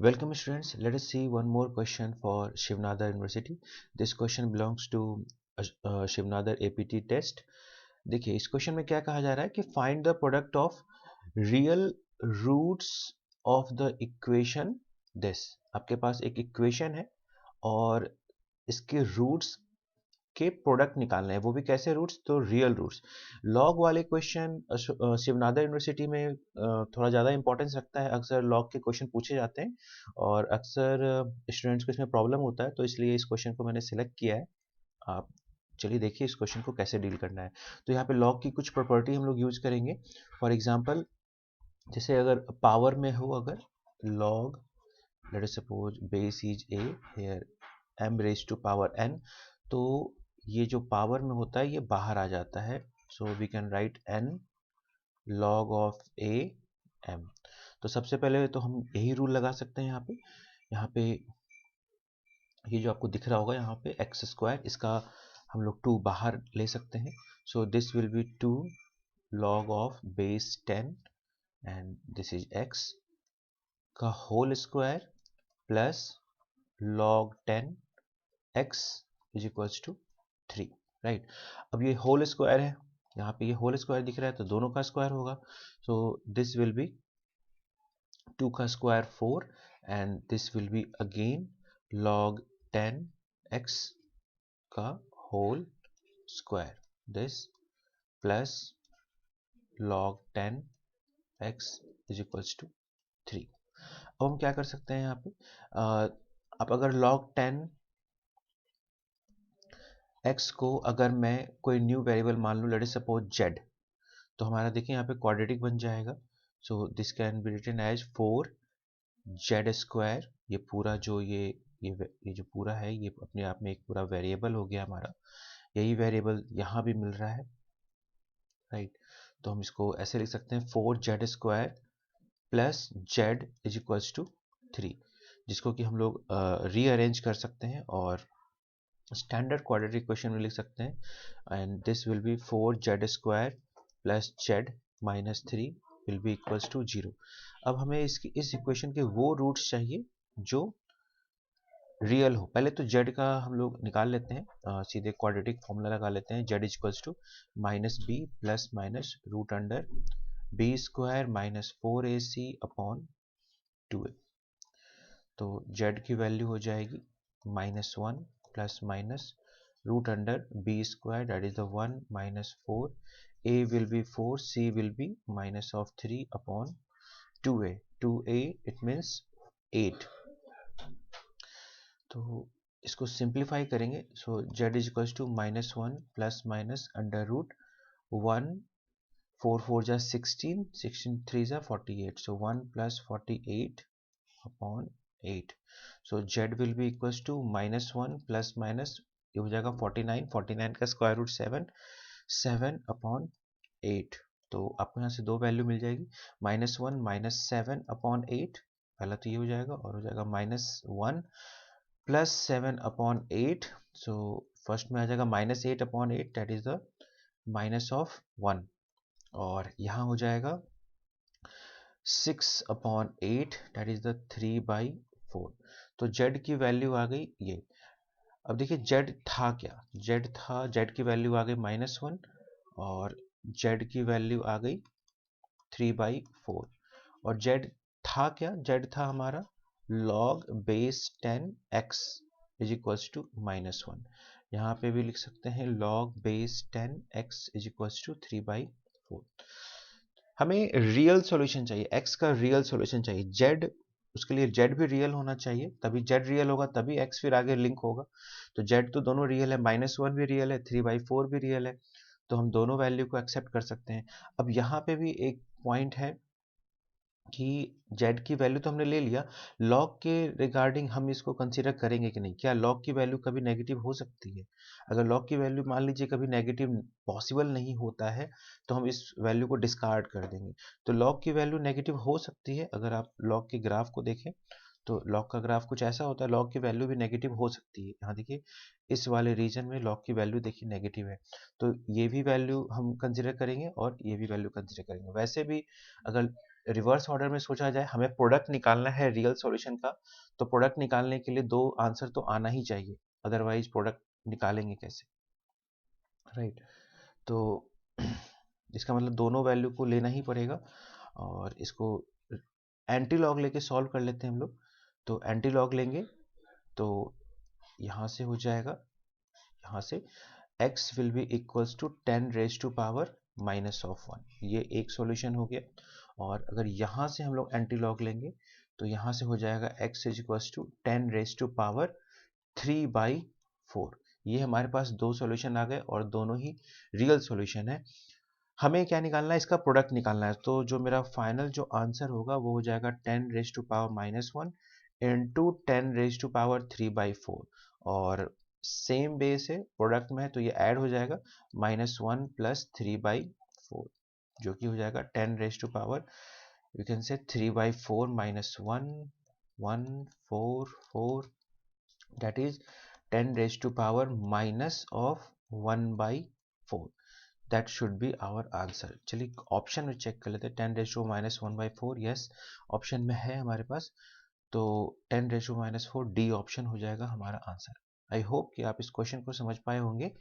Welcome students, let us see one more question for Shivnadar University. This question belongs to Shivnadar APT test. देखिए इस question में क्या कहा जा रहा है कि find the product of real roots of the equation this. आपके पास एक इक्वेशन है और इसके रूट्स के प्रोडक्ट निकालना है, वो भी कैसे रूट्स, तो रियल रूट्स। लॉग वाले क्वेश्चन शिवनादर यूनिवर्सिटी में थोड़ा ज़्यादा इंपॉर्टेंस रखता है, अक्सर लॉग के क्वेश्चन पूछे जाते हैं और अक्सर स्टूडेंट्स को इसमें प्रॉब्लम होता है, तो इसलिए इस क्वेश्चन को मैंने सिलेक्ट किया है। आप चलिए देखिए इस क्वेश्चन को कैसे डील करना है। तो यहाँ पे लॉग की कुछ प्रॉपर्टी हम लोग यूज करेंगे। फॉर एग्जांपल, जैसे अगर पावर में हो, अगर log let us suppose base is A, here m raise to power n, तो ये जो पावर में होता है ये बाहर आ जाता है। So we can write n log of a m। तो सबसे पहले तो हम यही रूल लगा सकते हैं यहाँ पे ये जो आपको दिख रहा होगा यहाँ पे एक्स स्क्वायर, इसका हम लोग 2 बाहर ले सकते हैं। So this will be 2 log of base 10 and this is x का whole square plus log 10 x is equals to 3, right. अब ये होल स्क्वायर है, यहाँ पे ये होल स्क्वायर दिख रहा है तो दोनों का स्क्वायर होगा। सो दिस विल बी 2 का square 4 and this will be again log 10 x का whole square, this plus log 10 x is equals to 3। अब हम क्या कर सकते हैं यहाँ पे, आप अगर log 10 x को अगर मैं कोई न्यू वेरिएबल मान लूँ, लेट अस सपोज z, तो हमारा देखिए यहाँ पे क्वाड्रेटिक बन जाएगा। So this can be written as 4z square. ये पूरा जो ये जो पूरा है ये अपने आप में एक पूरा वेरिएबल हो गया हमारा। यही वेरिएबल यहाँ भी मिल रहा है, राइट। तो हम इसको ऐसे लिख सकते हैं 4z square plus z is equals to 3, जिसको कि हम लोग रीअरेंज कर सकते हैं और स्टैंडर्ड क्वाड्रेटिक इक्वेशन में लिख सकते हैं। And this will be 4z square plus z minus 3 will be equals to 0। अब हमें इस इक्वेशन के वो रूट्स चाहिए जो रियल हो। पहले तो z का हम लोग निकाल लेते हैं, सीधे क्वाड्रेटिक फॉर्मूला लगा लेते हैं। z equals to minus B plus minus root under B square minus 4ac upon 2a। तो z की वैल्यू हो जाएगी -1 plus minus root under B square, that is the 1 minus 4, a will be 4, c will be minus of 3 upon 2a, 2a it means 8। तो इसको simplify करेंगे। So z is equals to -1 plus minus under root 1, 4 4 जा 16, 16 3 जा 48, so 1 प्लस 48 upon 8। So z will be equals to -1 plus minus ये हो जाएगा 49, 49 का स्क्वायर रूट 7, 7 अपॉन 8। तो आपको यहाँ से दो वैल्यू मिल जाएगी, -1 माइनस 7 अपॉन 8, पहला तो ये हो जाएगा और हो जाएगा -1 प्लस 7 अपॉन 8। सो फर्स्ट में आ जाएगा -8 upon 8, that is the minus of 1, और यहाँ हो जाएगा 6 अपॉन 8, दैट इज द 3/4। तो z की वैल्यू आ गई ये। अब देखिए z था क्या, z था, z की वैल्यू आ गई -1 और z की वैल्यू आ गई 3/4, और z था क्या, z था हमारा log base 10 x is equals to -1। यहाँ पे भी लिख सकते हैं log base 10 x is equals to 3/4। हमें रियल सॉल्यूशन चाहिए, x का रियल सॉल्यूशन चाहिए, z उसके लिए z भी रियल होना चाहिए, तभी z रियल होगा तभी x फिर आगे लिंक होगा। तो z तो दोनों रियल है, -1 भी रियल है, 3/4 भी रियल है, तो हम दोनों वैल्यू को एक्सेप्ट कर सकते हैं। अब यहाँ पे भी एक पॉइंट है कि z की वैल्यू तो हमने ले लिया, log के रिगार्डिंग हम इसको कंसीडर करेंगे कि नहीं, क्या log की वैल्यू कभी नेगेटिव हो सकती है। अगर log की वैल्यू मान लीजिए कभी नेगेटिव पॉसिबल नहीं होता है तो हम इस वैल्यू को डिस्कार्ड कर देंगे। तो log की वैल्यू नेगेटिव हो सकती है, अगर आप log के ग्राफ को देखें तो log का ग्राफ कुछ ऐसा होता है, log की वैल्यू भी नेगेटिव हो सकती है। यहाँ देखिए इस वाले रीजन में log की वैल्यू देखिए नेगेटिव है, तो ये भी वैल्यू हम कंसिडर करेंगे और ये भी वैल्यू कंसिडर करेंगे। वैसे भी अगर रिवर्स ऑर्डर में सोचा जाए, हमें प्रोडक्ट निकालना है रियल सॉल्यूशन का, तो प्रोडक्ट निकालने के लिए 2 आंसर तो आना ही चाहिए, अदरवाइज प्रोडक्ट निकालेंगे कैसे, राइट। तो इसका मतलब दोनों वैल्यू को लेना ही पड़ेगा, और इसको एंटी लॉग लेके सॉल्व कर लेते हैं हम लोग। तो एंटी लॉग लेंगे तो यहाँ से हो जाएगा, यहाँ से x will be equals to 10 raise to power minus of 1, ये एक सॉल्यूशन हो गया। और अगर यहाँ से हम लोग एंटी लॉग लेंगे तो यहाँ से हो जाएगा x is equals to 10 raise to power 3/4। ये हमारे पास 2 सॉल्यूशन आ गए और दोनों ही रियल सॉल्यूशन है। हमें क्या निकालना है, इसका प्रोडक्ट निकालना है। तो जो मेरा फाइनल जो आंसर होगा वो हो जाएगा 10 raise to power -1 into 10 raise to power 3/4, और सेम बेस है प्रोडक्ट में है तो ये ऐड हो जाएगा -1 प्लस 3/4, जो कि हो जाएगा 10 raise to power, you can say 3/4 -1 1 4 4, that is 10 raised to power minus of 1/4, that should be our answer। चलिए ऑप्शन में चेक कर लेते हैं, 10 रेज टू -1/4, यस ऑप्शन में है हमारे पास, तो 10 रेज टू -4 डी ऑप्शन हो जाएगा हमारा आंसर। आई होप कि आप इस क्वेश्चन को समझ पाए होंगे।